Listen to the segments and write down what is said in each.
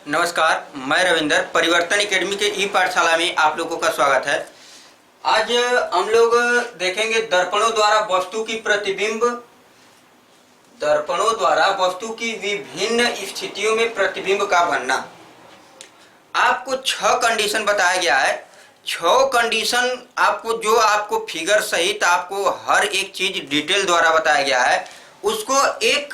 नमस्कार, मैं रविंदर। परिवर्तन एकेडमी के ई पाठशाला में आप लोगों का स्वागत है। आज हम लोग देखेंगे दर्पणों द्वारा वस्तु की प्रतिबिंब, दर्पणों द्वारा वस्तु की विभिन्न स्थितियों में प्रतिबिंब का बनना। आपको 6 कंडीशन बताया गया है। 6 कंडीशन आपको फिगर सहित आपको हर एक चीज डिटेल द्वारा बताया गया है, उसको एक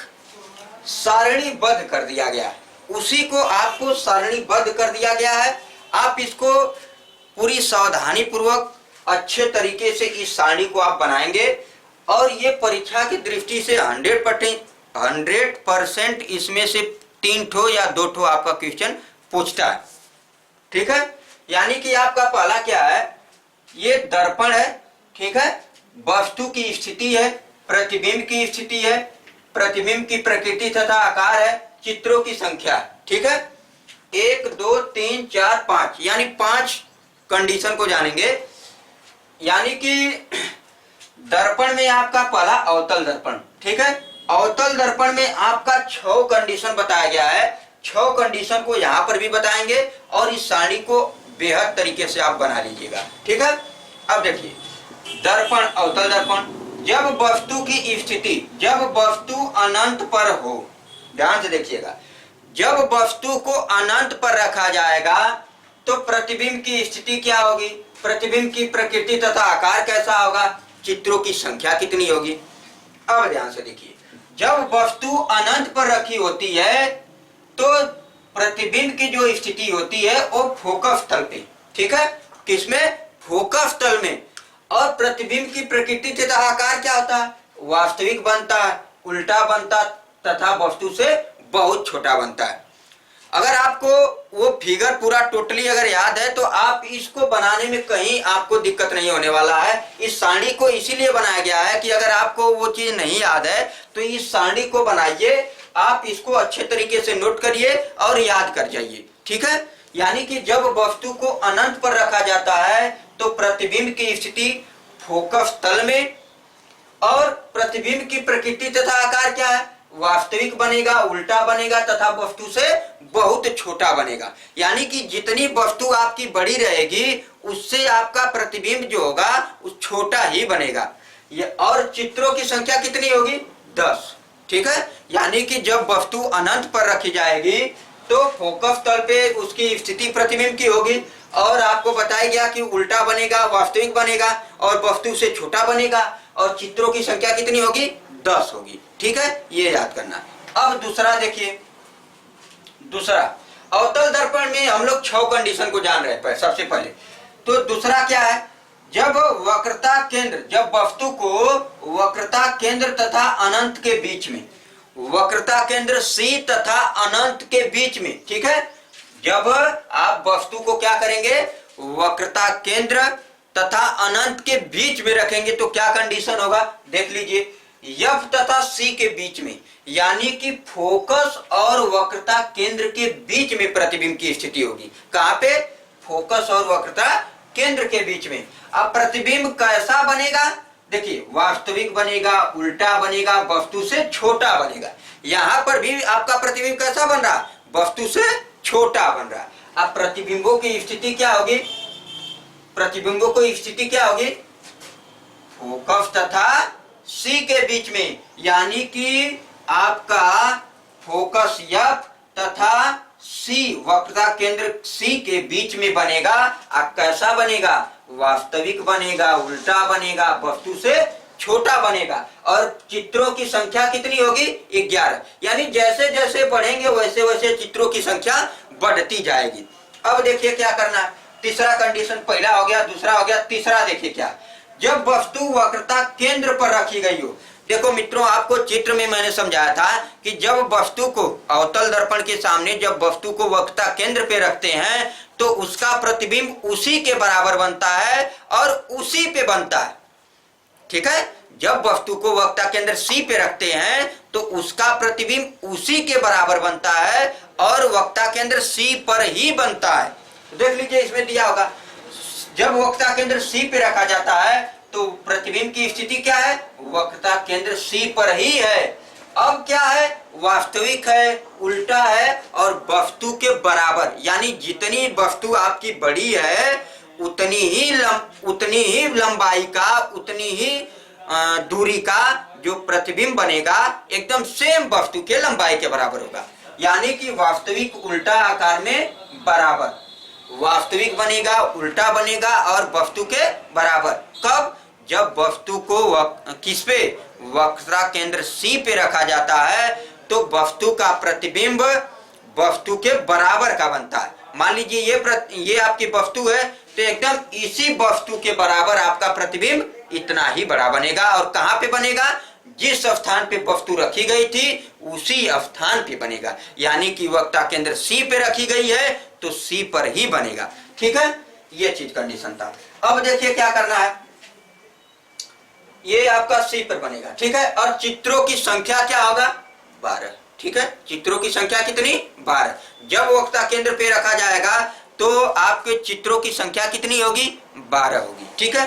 सारणीबद्ध कर दिया गया है। उसी को आपको सारणीबद्ध कर दिया गया है। आप इसको पूरी सावधानी पूर्वक अच्छे तरीके से इस सारणी को आप बनाएंगे और ये परीक्षा की दृष्टि से 100% इसमें से 3 ठो या 2 ठो आपका क्वेश्चन पूछता है। ठीक है, यानी कि आपका पहला क्या है, ये दर्पण है। ठीक है, वस्तु की स्थिति है, प्रतिबिंब की स्थिति है, प्रतिबिंब की प्रकृति तथा आकार है, चित्रों की संख्या। ठीक है, 1 2 3 4 5 यानी 5 कंडीशन को जानेंगे। यानी कि दर्पण में आपका पहला अवतल दर्पण। ठीक है, अवतल दर्पण में आपका 6 कंडीशन बताया गया है। 6 कंडीशन को यहां पर भी बताएंगे और इस सारणी को बेहद तरीके से आप बना लीजिएगा। ठीक है, अब देखिए दर्पण, अवतल दर्पण, जब वस्तु की स्थिति, जब वस्तु अनंत पर हो, ध्यान से देखिएगा, जब वस्तु को अनंत पर रखा जाएगा तो प्रतिबिंब की स्थिति क्या होगी, प्रतिबिंब की प्रकृति तथा आकार कैसा होगा, चित्रों की संख्या कितनी होगी। अब ध्यान से देखिए, जब वस्तु अनंत पर रखी होती है तो प्रतिबिंब की जो स्थिति होती है वो फोकस तल पे। ठीक है, किसमें, फोकस तल में। और प्रतिबिंब की प्रकृति तथा आकार क्या होता है, वास्तविक बनता है, उल्टा बनता तथा वस्तु से बहुत छोटा बनता है। अगर आपको वो फिगर पूरा टोटली अगर याद है तो आप इसको बनाने में कहीं आपको दिक्कत नहीं होने वाला है। इस सारणी को इसीलिए बनाया गया है कि अगर आपको वो चीज नहीं याद है तो इस सारणी को बनाइए, आप इसको अच्छे तरीके से नोट करिए और याद कर जाइए। ठीक है, यानी कि जब वस्तु को अनंत पर रखा जाता है तो प्रतिबिंब की स्थिति फोकस तल में और प्रतिबिंब की प्रकृति तथा आकार क्या है, वास्तविक बनेगा, उल्टा बनेगा तथा वस्तु से बहुत छोटा बनेगा। यानी कि जितनी वस्तु आपकी बड़ी रहेगी उससे आपका प्रतिबिंब जो होगा उस छोटा ही बनेगा। और चित्रों की संख्या कितनी होगी, 10। ठीक है, यानी कि जब वस्तु अनंत पर रखी जाएगी तो फोकस तल पे उसकी स्थिति प्रतिबिंब की होगी और आपको बताया गया कि उल्टा बनेगा, वास्तविक बनेगा और वस्तु से छोटा बनेगा और चित्रों की संख्या कितनी होगी, 10 होगी। ठीक है, ये याद करना। अब दूसरा देखिए, दूसरा अवतल दर्पण में हम लोग 6 कंडीशन को जान रहे हैं सबसे पहले। तो दूसरा क्या है, जब वक्रता केंद्र, जब वस्तु को वक्रता केंद्र तथा अनंत के बीच में, वक्रता केंद्र C तथा अनंत के बीच में, ठीक है, जब आप वस्तु को क्या करेंगे, वक्रता केंद्र तथा अनंत के बीच में रखेंगे तो क्या कंडीशन होगा, देख लीजिए, F तथा C के बीच में, यानी कि फोकस और वक्रता केंद्र के बीच में प्रतिबिंब की स्थिति होगी। कहां पे, फोकस और वक्रता केंद्र के बीच में। अब प्रतिबिंब कैसा बनेगा, देखिए, वास्तविक बनेगा, उल्टा बनेगा, वस्तु से छोटा बनेगा। यहां पर भी आपका प्रतिबिंब कैसा बन रहा, वस्तु से छोटा बन रहा। अब प्रतिबिंबों की स्थिति क्या होगी, प्रतिबिंबों की स्थिति क्या होगी, फोकस तथा C के बीच में, यानी कि आपका फोकस F तथा C, वक्रता केंद्र C के बीच में बनेगा। अब कैसा बनेगा, वास्तविक बनेगा, उल्टा बनेगा, वस्तु से छोटा बनेगा और चित्रों की संख्या कितनी होगी, 11। यानी जैसे जैसे बढ़ेंगे वैसे वैसे चित्रों की संख्या बढ़ती जाएगी। अब देखिए क्या करना है, तीसरा कंडीशन, पहला हो गया, दूसरा हो गया, तीसरा देखिए क्या, जब वस्तु वक्रता केंद्र पर रखी गई हो। देखो मित्रों, आपको चित्र में मैंने समझाया था कि जब वस्तु को अवतल दर्पण के सामने जब वस्तु को वक्रता केंद्र पे रखते हैं तो उसका प्रतिबिंब उसी के बराबर बनता है और उसी पे बनता है। ठीक है, जब वस्तु को वक्रता केंद्र C पे रखते हैं तो उसका प्रतिबिंब उसी के बराबर बनता है और वक्रता केंद्र C पर ही बनता है। देख लीजिए, इसमें दिया होगा, जब वक्रता केंद्र C पे रखा जाता है तो प्रतिबिंब की स्थिति क्या है, वक्रता केंद्र C पर ही है अब क्या है, वास्तविक है, उल्टा है और वस्तु के बराबर, यानी जितनी वस्तु आपकी बड़ी है उतनी ही लंबाई का, उतनी ही दूरी का जो प्रतिबिंब बनेगा एकदम सेम वस्तु के लंबाई के बराबर होगा। यानी कि वास्तविक उल्टा आकार में बराबर, वास्तविक बनेगा, उल्टा बनेगा और वस्तु के बराबर। कब? जब वस्तु को किस पे, वक्रा केंद्र C पे रखा जाता है तो वस्तु का प्रतिबिंब वस्तु के बराबर का बनता है। मान लीजिए ये आपकी वस्तु है तो एकदम इसी वस्तु के बराबर आपका प्रतिबिंब इतना ही बड़ा बनेगा। और कहाँ पे बनेगा? जिस स्थान पे वस्तु रखी गई थी उसी स्थान पे बनेगा। यानी कि वक्ता केंद्र C पे रखी गई है तो C पर ही बनेगा। ठीक है, ये चीज कंडीशन था। अब देखिए क्या करना है, ये आपका C पर बनेगा। ठीक है, और चित्रों की संख्या क्या होगा? 12। ठीक है, चित्रों की संख्या कितनी? 12। जब वक्ता केंद्र पे रखा जाएगा तो आपके चित्रों की संख्या कितनी होगी? 12 होगी। ठीक है,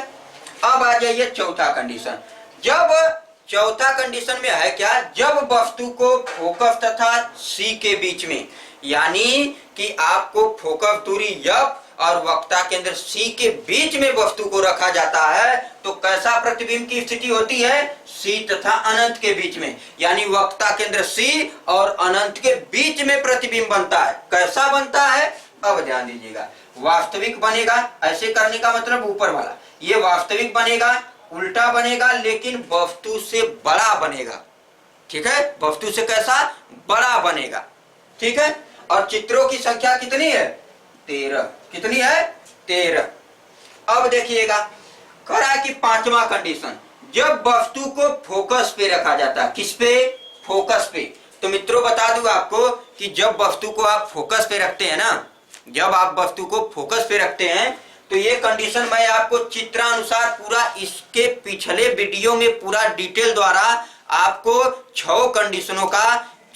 अब आ जाइए चौथा कंडीशन। जब चौथा कंडीशन में है क्या, जब वस्तु को फोकस तथा C के बीच में, यानी कि आपको फोकस दूरी F और वक्ता केंद्र C के बीच में वस्तु को रखा जाता है तो कैसा प्रतिबिंब की स्थिति होती है? C तथा अनंत के बीच में, यानी वक्ता केंद्र C और अनंत के बीच में प्रतिबिंब बनता है। कैसा बनता है? अब ध्यान दीजिएगा, वास्तविक बनेगा। ऐसे करने का मतलब ऊपर वाला, ये वास्तविक बनेगा, उल्टा बनेगा, लेकिन वस्तु से बड़ा बनेगा। ठीक है, वस्तु से कैसा? बड़ा बनेगा। ठीक है, और चित्रों की संख्या कितनी है? 13। कितनी है? 13। अब देखिएगा, करा कि पांचवा कंडीशन, जब वस्तु को फोकस पे रखा जाता है। किस पे? फोकस पे। तो मित्रों बता दूं आपको कि जब वस्तु को आप फोकस पे रखते हैं ना, जब आप वस्तु को फोकस पे रखते हैं तो ये कंडीशन मैं आपको चित्रानुसार पूरा इसके पिछले वीडियो में पूरा डिटेल द्वारा आपको 6 कंडीशनों का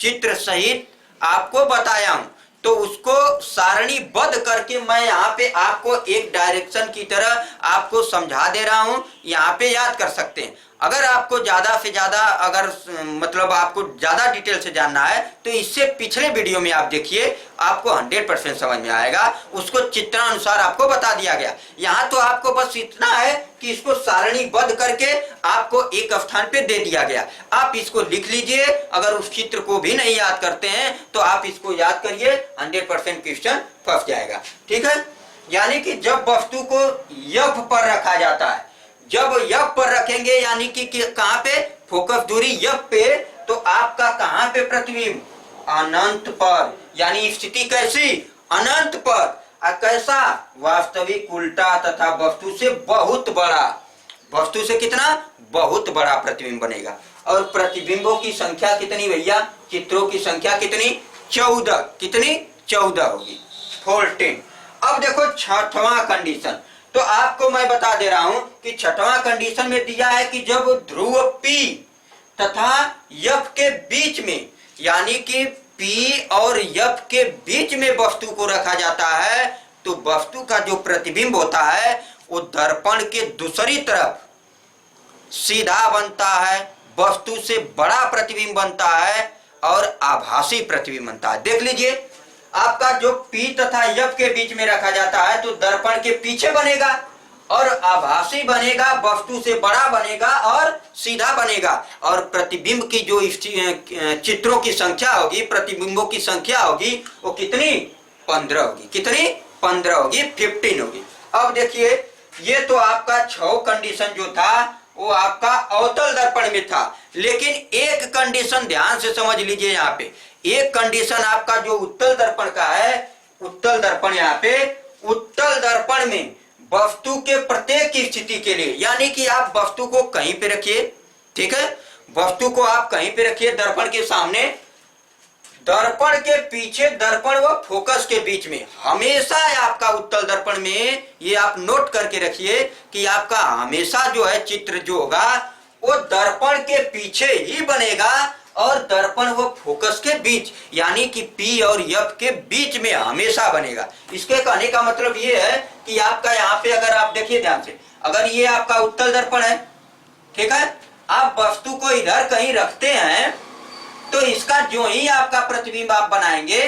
चित्र सहित आपको बताया हूं। तो उसको सारणीबद्ध करके मैं यहाँ पे आपको एक डायरेक्शन की तरह आपको समझा दे रहा हूँ, यहाँ पे याद कर सकते हैं। अगर आपको ज्यादा से ज्यादा अगर मतलब आपको ज्यादा डिटेल से जानना है तो इससे पिछले वीडियो में आप देखिए, आपको 100% समझ में आएगा। उसको चित्रानुसार आपको बता दिया गया। यहाँ तो आपको बस इतना है कि इसको सारणीबद्ध करके आपको एक स्थान पे दे दिया गया। आप इसको लिख लीजिए। अगर उस चित्र को भी नहीं याद करते हैं तो आप इसको याद करिए, 100% क्वेश्चन फंस जाएगा। ठीक है, यानी कि जब वस्तु को F पर रखा जाता है, जब F पर रखेंगे यानी कि कहां पे? फोकस दूरी F पे, तो आपका कहां पे प्रतिबिंब? अनंत पर। यानी स्थिति कैसी? अनंत पर। कैसा? वास्तविक उल्टा तथा वस्तु से बहुत बड़ा। वस्तु से कितना? बहुत बड़ा प्रतिबिंब बनेगा। और प्रतिबिंबों की संख्या कितनी भैया? चित्रों की संख्या कितनी? 14। कितनी? 14 होगी, 14। अब देखो छठवां कंडीशन, तो आपको मैं बता दे रहा हूं कि छठवां कंडीशन में दिया है कि जब ध्रुव P तथा F के बीच में, यानी कि P और F के बीच में वस्तु को रखा जाता है तो वस्तु का जो प्रतिबिंब होता है वो दर्पण के दूसरी तरफ सीधा बनता है, वस्तु से बड़ा प्रतिबिंब बनता है और आभासी प्रतिबिंब बनता है। देख लीजिए, आपका जो P तथा F के बीच में रखा जाता है तो दर्पण के पीछे बनेगा और आभासी बनेगा, वस्तु से बड़ा बनेगा और सीधा बनेगा। और प्रतिबिंब की जो चित्रों की संख्या होगी, प्रतिबिंबों की संख्या होगी, वो कितनी? 15 होगी। कितनी? 15 होगी, 15 होगी। अब देखिए, ये तो आपका 6 कंडीशन जो था वो आपका अवतल दर्पण में था। लेकिन एक कंडीशन ध्यान से समझ लीजिए, यहाँ पे एक कंडीशन आपका जो उत्तल दर्पण का है, उत्तल दर्पण, यहाँ पे उत्तल दर्पण में वस्तु के प्रत्येक स्थिति के लिए, यानी कि आप वस्तु को कहीं पे रखिए। ठीक है, वस्तु को आप कहीं पे रखिए दर्पण के सामने, दर्पण के पीछे, दर्पण व फोकस के बीच में हमेशा आपका उत्तल दर्पण में, ये आप नोट करके रखिए कि आपका हमेशा जो है चित्र जो होगा वो दर्पण के पीछे ही बनेगा और दर्पण व फोकस के बीच, यानी कि P और F के बीच में हमेशा बनेगा। इसके कहने का मतलब ये है कि आपका यहाँ पे अगर आप देखिए ध्यान से, अगर ये आपका उत्तल दर्पण है, ठीक है, आप वस्तु को इधर कहीं रखते हैं तो इसका जो ही आपका प्रतिबिंब आप बनाएंगे,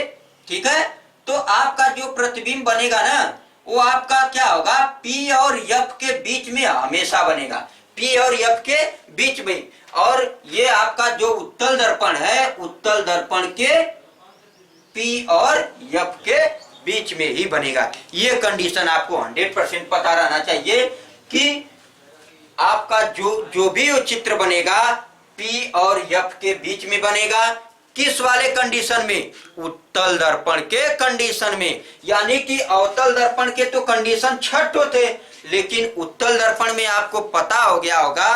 ठीक है, तो आपका जो प्रतिबिंब बनेगा ना वो आपका क्या होगा, P और F के बीच में हमेशा बनेगा, P और F के बीच में। और ये आपका जो उत्तल दर्पण है, उत्तल दर्पण के P और F के बीच में ही बनेगा। ये कंडीशन आपको 100% पता रहना चाहिए कि आपका जो भी वो चित्र बनेगा P और F के बीच में बनेगा। किस वाले कंडीशन में, उत्तल दर्पण के कंडीशन में। यानी कि अवतल दर्पण के तो कंडीशन 6 होते, लेकिन उत्तल दर्पण में आपको पता हो गया होगा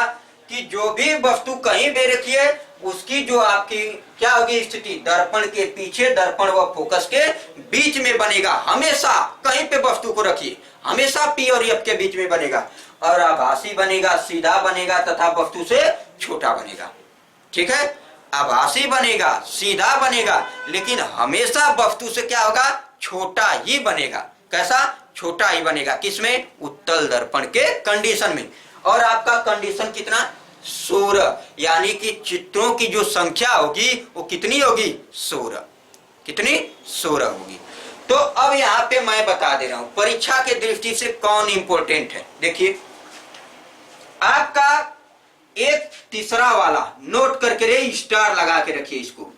कि जो भी वस्तु कहीं भी रखिए उसकी जो आपकी क्या होगी स्थिति, दर्पण के पीछे, दर्पण व फोकस के बीच में बनेगा। हमेशा कहीं पे वस्तु को रखिए, हमेशा P और F के बीच में बनेगा। और आभासी बनेगा, सीधा बनेगा तथा वस्तु से छोटा बनेगा। ठीक है, आभासी बनेगा, सीधा बनेगा, लेकिन हमेशा वस्तु से क्या होगा, छोटा ही बनेगा। कैसा, छोटा ही बनेगा। किसमें, उत्तल दर्पण के कंडीशन में। और आपका कंडीशन कितना, 16, यानी कि चित्रों की जो संख्या होगी वो कितनी होगी, 16। कितनी, 16 होगी। तो अब यहाँ पे मैं बता दे रहा हूं परीक्षा के दृष्टि से कौन इंपॉर्टेंट है। देखिए आपका एक तीसरा वाला नोट करके रे, स्टार लगा के रखिए इसको।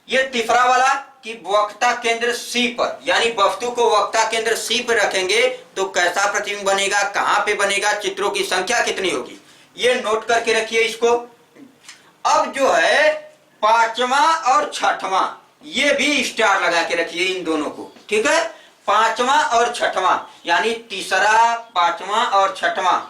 ये तीसरा वाला कि वक्ता केंद्र C पर, यानी वस्तु को वक्ता केंद्र C पर रखेंगे तो कैसा प्रतिबिंब बनेगा, कहां पे बनेगा, चित्रों की संख्या कितनी होगी, ये नोट करके रखिए इसको। अब जो है 5वां और 6वां, ये भी स्टार लगा के रखिए इन दोनों को। ठीक है, 5वां और 6वां, यानी तीसरा, 5वां और 6वां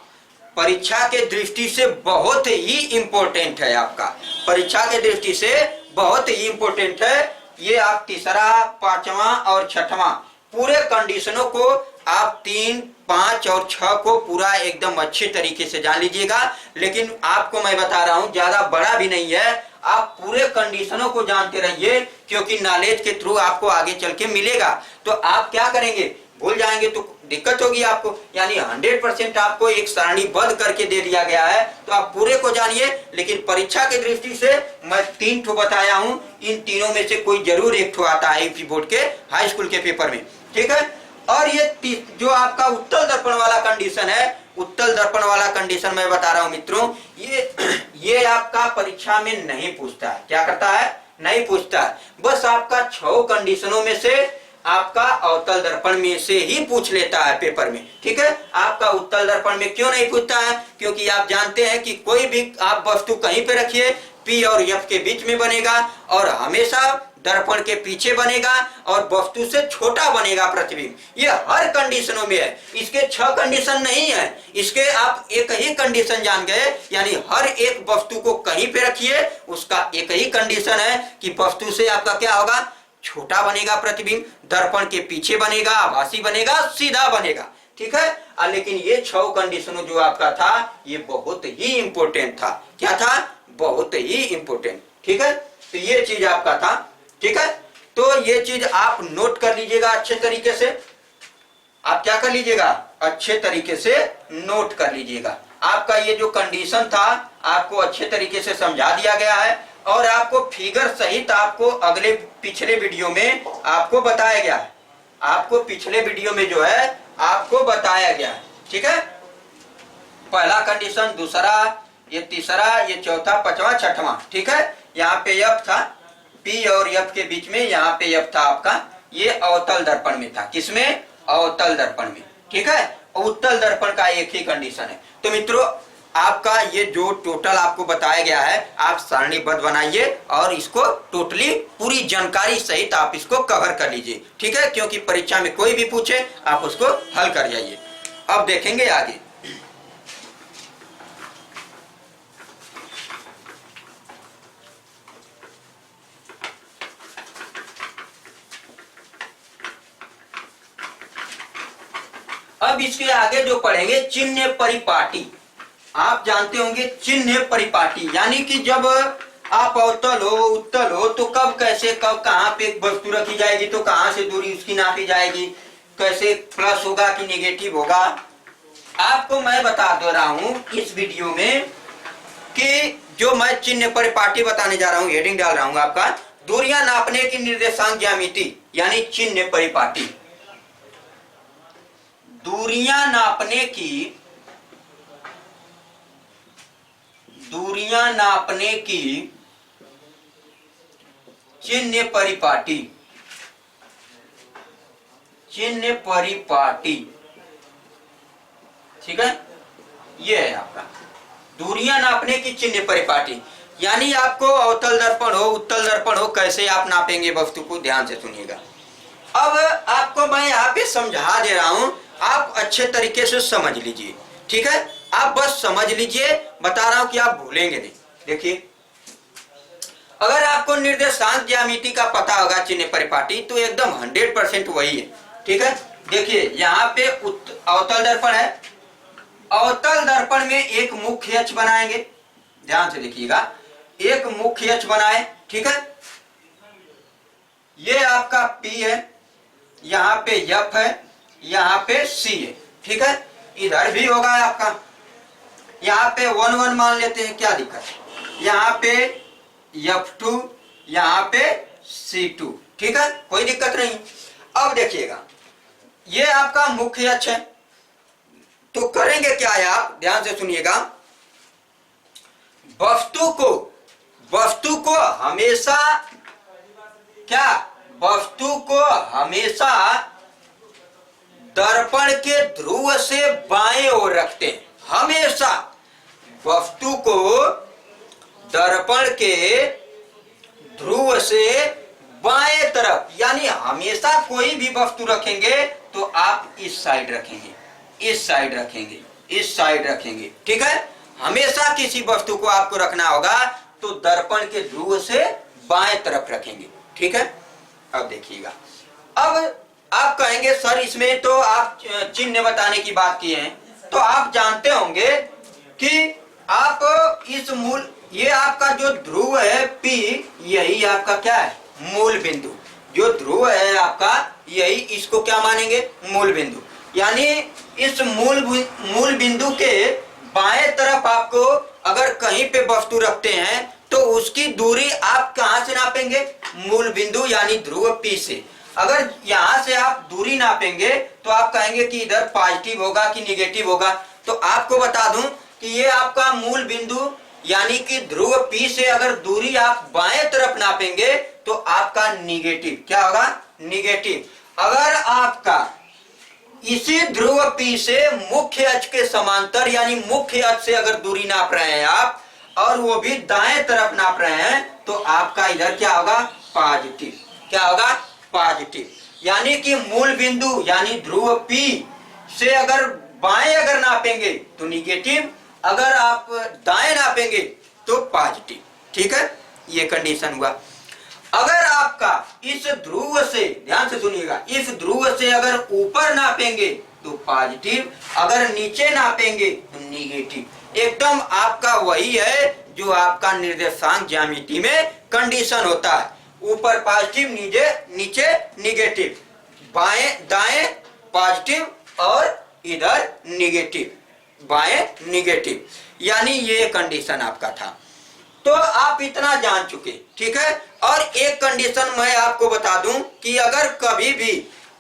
परीक्षा के दृष्टि से बहुत ही इंपॉर्टेंट है। आपका परीक्षा के दृष्टि से बहुत ही इंपॉर्टेंट है। ये आप तीसरा, 5वां और 6वां पूरे कंडीशनों को आप 3, 5 और 6 को पूरा एकदम अच्छे तरीके से जान लीजिएगा। लेकिन आपको मैं बता रहा हूं ज्यादा बड़ा भी नहीं है, आप पूरे कंडीशनों को जानते रहिए, क्योंकि नॉलेज के थ्रू आपको आगे चल के मिलेगा। तो आप क्या करेंगे, भूल जाएंगे तो दिक्कत होगी आपको। यानी 100% आपको एक सारणीबद्ध करके दे दिया गया है, तो आप पूरे को जानिए। लेकिन परीक्षा की दृष्टि से मैं 3 ठो बताया हूं, इन तीनों में से कोई जरूर एक ठो आता है यूपी बोर्ड के हाई स्कूल के पेपर में। ठीक है, और ये जो आपका उत्तल दर्पण वाला कंडीशन है, उत्तल दर्पण वाला कंडीशन मैं बता रहा हूं मित्रों, ये आपका परीक्षा में नहीं पूछता है। क्या करता है, नहीं पूछता है। बस आपका 6 कंडीशनों में से आपका अवतल दर्पण में से ही पूछ लेता है पेपर में। ठीक है, आपका उत्तल दर्पण में क्यों नहीं पूछता है, क्योंकि आप जानते हैं कि कोई भी आप वस्तु कहीं पे रखिए P और F के बीच में बनेगा और हमेशा दर्पण के पीछे बनेगा और वस्तु से छोटा बनेगा प्रतिबिंब। ये हर कंडीशनों में है। इसके 6 कंडीशन नहीं है, इसके आप एक ही कंडीशन जान गए। यानी हर एक वस्तु को कहीं पे रखिए, उसका एक ही कंडीशन है कि वस्तु से आपका क्या होगा, छोटा बनेगा प्रतिबिंब, दर्पण के पीछे बनेगा, आभासी बनेगा, सीधा बनेगा। ठीक है, लेकिन ये 6 कंडीशनों जो आपका था ये बहुत ही इंपॉर्टेंट था। क्या था, बहुत ही इंपॉर्टेंट। ठीक है, तो ये चीज आपका था। ठीक है, तो ये चीज आप नोट कर लीजिएगा अच्छे तरीके से। आप क्या कर लीजिएगा, अच्छे तरीके से नोट कर लीजिएगा। आपका ये जो कंडीशन था आपको अच्छे तरीके से समझा दिया गया है और आपको फिगर सहित आपको अगले पिछले वीडियो में आपको बताया गया है। आपको पिछले वीडियो में जो है आपको बताया गया है। ठीक है, पहला कंडीशन, दूसरा, ये तीसरा, ये चौथा, 5वां, 6वां। ठीक है, यहाँ पे F था, P और F के बीच में यहाँ पे F था आपका, ये अवतल दर्पण में था। किसमें, अवतल दर्पण में। ठीक है, उत्तल दर्पण का एक ही कंडीशन है। तो मित्रों आपका ये जो टोटल आपको बताया गया है आप सारणीबद्ध बनाइए और इसको टोटली पूरी जानकारी सहित आप इसको कवर कर लीजिए। ठीक है, क्योंकि परीक्षा में कोई भी पूछे आप उसको हल कर जाइए। अब देखेंगे आगे। अब इसके आगे जो पढ़ेंगे चिन्ह परिपाटी। आप जानते होंगे चिन्ह परिपाटी, यानी कि जब आप अवतल हो, उत्तल हो, तो कब कैसे, कब कहां पे वस्तु रखी जाएगी, तो कहां से दूरी उसकी नापी जाएगी, कैसे प्लस होगा कि नेगेटिव होगा। आपको मैं बता दे रहा हूं इस वीडियो में कि जो मैं चिन्ह परिपाटी बताने जा रहा हूं, हेडिंग डाल रहा हूं आपका, दूरियां नापने की निर्देशांक ज्यामिति यानी चिन्ह परिपाटी। दूरियां नापने की चिन्ह परिपाटी, ठीक है, ये है आपका दूरियां नापने की चिन्ह परिपाटी। यानी आपको अवतल दर्पण हो, उत्तल दर्पण हो, कैसे आप नापेंगे वस्तु को, ध्यान से सुनिएगा। अब आपको मैं यहाँ पे समझा दे रहा हूं, आप अच्छे तरीके से समझ लीजिए, ठीक है, आप बस समझ लीजिए, बता रहा हूं कि आप भूलेंगे नहीं। देखिए, अगर आपको निर्देशांक ज्यामिति का पता होगा चिन्ह परिपाटी, तो एकदम 100% वही है, ठीक है। देखिए यहाँ पे अवतल दर्पण है, अवतल दर्पण में एक मुख्य अक्ष बनाएंगे, ध्यान से देखिएगा, एक मुख्य अक्ष बनाए, ठीक है। ये आपका P है, यहाँ पे F है, यहाँ पे C है, ठीक है। इधर भी होगा आपका, यहाँ पे 1 1 मान लेते हैं, क्या दिक्कत है, यहाँ पे F2, यहाँ पे C2, ठीक है, कोई दिक्कत नहीं। अब देखिएगा, ये आपका मुख्य अक्ष है, तो करेंगे क्या है, आप ध्यान से सुनिएगा, वस्तु को हमेशा क्या, वस्तु को हमेशा दर्पण के ध्रुव से बाएं ओर रखते हैं, हमेशा वस्तु को दर्पण के ध्रुव से बाएं तरफ, यानी हमेशा कोई भी वस्तु रखेंगे तो आप इस साइड रखेंगे, इस साइड रखेंगे, इस साइड रखेंगे, ठीक है। हमेशा किसी वस्तु को आपको रखना होगा तो दर्पण के ध्रुव से बाएं तरफ रखेंगे, ठीक है। अब देखिएगा, अब आप कहेंगे सर इसमें तो आप चिन्ह बताने की बात की है, तो आप जानते होंगे कि आप इस मूल, ये आपका जो ध्रुव है P, यही आपका क्या है, मूल बिंदु, जो ध्रुव है आपका यही, इसको क्या मानेंगे, मूल बिंदु। यानी इस मूल बिंदु के बाएं तरफ आपको अगर कहीं पे वस्तु रखते हैं तो उसकी दूरी आप कहां से नापेंगे, मूल बिंदु यानी ध्रुव P से। अगर यहां से आप दूरी नापेंगे तो आप कहेंगे कि इधर पॉजिटिव होगा कि निगेटिव होगा, तो आपको बता दूं कि ये आपका मूल बिंदु यानी कि ध्रुव P से अगर दूरी आप बाएं तरफ नापेंगे तो आपका निगेटिव क्या होगा, निगेटिव। अगर आपका इसी ध्रुव P से मुख्य अक्ष के समांतर यानी मुख्य अक्ष से अगर दूरी नाप रहे हैं आप, और वो भी दाएं तरफ नाप रहे हैं, तो आपका इधर क्या होगा, पॉजिटिव, क्या होगा, पॉजिटिव। यानी कि मूल बिंदु यानी ध्रुव P से अगर बाएं अगर नापेंगे तो निगेटिव, अगर आप दाएं नापेंगे तो पॉजिटिव, ठीक है, ये कंडीशन हुआ। अगर आपका इस ध्रुव से, ध्यान से सुनिएगा, इस ध्रुव से अगर ऊपर नापेंगे तो पॉजिटिव, अगर नीचे नापेंगे तो निगेटिव। एकदम आपका वही है जो आपका निर्देशांक ज्यामिति में कंडीशन होता है, ऊपर पॉजिटिव, नीचे निगेटिव, बाएं दाएं पॉजिटिव और इधर निगेटिव, बाएं निगेटिव, यानी ये कंडीशन आपका था। तो आप इतना जान चुके, ठीक है। और एक कंडीशन मैं आपको बता दूं कि अगर कभी भी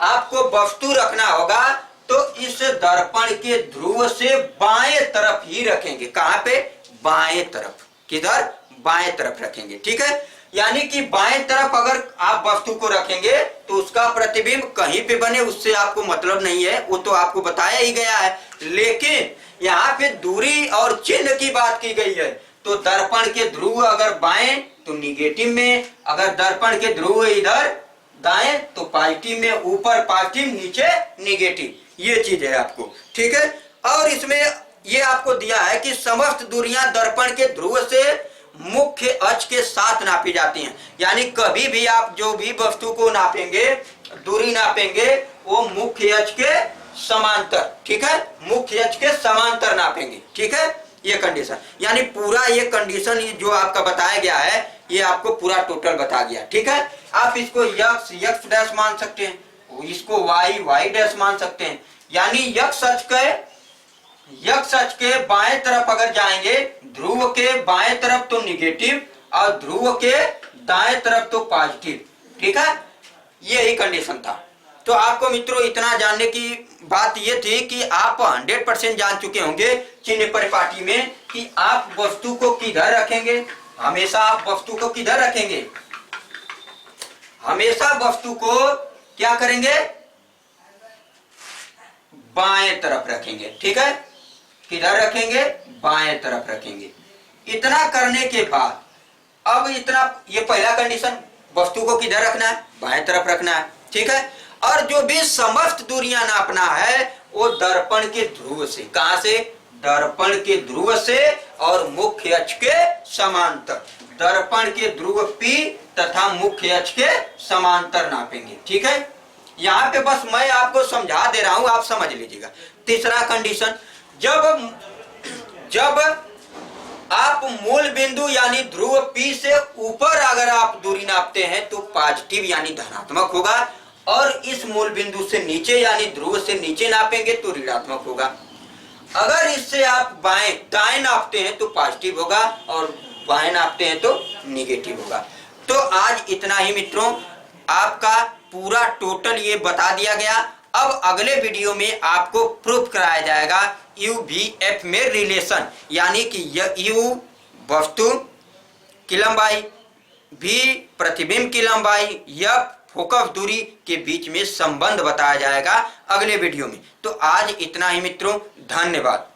आपको वस्तु रखना होगा तो इस दर्पण के ध्रुव से बाएं तरफ ही रखेंगे, कहां पे, बाएं तरफ, किधर, बाएं तरफ रखेंगे, ठीक है। यानी कि बाएं तरफ अगर आप वस्तु को रखेंगे तो उसका प्रतिबिंब कहीं पे बने उससे आपको मतलब नहीं है, वो तो आपको बताया ही गया है। लेकिन यहाँ पे दूरी और चिन्ह की बात की गई है, तो दर्पण के ध्रुव अगर बाएं तो निगेटिव में, अगर दर्पण के ध्रुव इधर दाएं तो पॉजिटिव में, ऊपर पॉजिटिव नीचे निगेटिव, ये चीज है आपको, ठीक है। और इसमें ये आपको दिया है कि समस्त दूरियां दर्पण के ध्रुव से मुख्य अक्ष के साथ नापी जाती हैं। यानी कभी भी आप जो भी वस्तु को नापेंगे, दूरी नापेंगे, वो मुख्य अक्ष के समांतर, ठीक है, मुख्य अक्ष के समांतर नापेंगे, ठीक है, ये कंडीशन। यानी पूरा ये कंडीशन जो आपका बताया गया है, ये आपको पूरा टोटल बता गया, ठीक है। आप इसको x डैश मान सकते हैं, इसको y डैश मान सकते हैं। यानी x अक्ष के x अक्ष के बाएं तरफ अगर जाएंगे, ध्रुव के बाएं तरफ तो निगेटिव और ध्रुव के दाएं तरफ तो पॉजिटिव। ठीक है, यही कंडीशन था। तो आपको मित्रों इतना जानने की बात यह थी कि आप 100% जान चुके होंगे चिन्ह परिपाटी में कि आप वस्तु को किधर रखेंगे। हमेशा आप वस्तु को किधर रखेंगे, हमेशा वस्तु को क्या करेंगे, बाएं तरफ रखेंगे। ठीक है, किधर रखेंगे, बाएं तरफ रखेंगे। इतना करने के बाद अब इतना, ये पहला कंडीशन, वस्तु को किधर रखना है, बाएं तरफ रखना है। ठीक है, और जो भी समस्त दूरियां नापना है वो दर्पण के ध्रुव से, कहां से, दर्पण के ध्रुव से और मुख्य अक्ष के समांतर, दर्पण के ध्रुव P तथा मुख्य अक्ष के समांतर नापेंगे। ठीक है, यहाँ पे बस मैं आपको समझा दे रहा हूं, आप समझ लीजिएगा। तीसरा कंडीशन, जब आप मूल बिंदु यानी ध्रुव P से ऊपर अगर आप दूरी नापते हैं तो पॉजिटिव यानी धनात्मक होगा, और इस मूल बिंदु से नीचे यानी ध्रुव से नीचे नापेंगे तो ऋणात्मक होगा। अगर इससे आप बाएं दाएं नापते हैं तो पॉजिटिव होगा, और बाएं नापते हैं तो निगेटिव होगा। तो आज इतना ही मित्रों, आपका पूरा टोटल ये बता दिया गया। अब अगले वीडियो में आपको प्रूफ कराया जाएगा UVF में रिलेशन, यानी कि U वस्तु की लंबाई, V प्रतिबिंब की लंबाई, F फोकस दूरी के बीच में संबंध बताया जाएगा अगले वीडियो में। तो आज इतना ही मित्रों, धन्यवाद।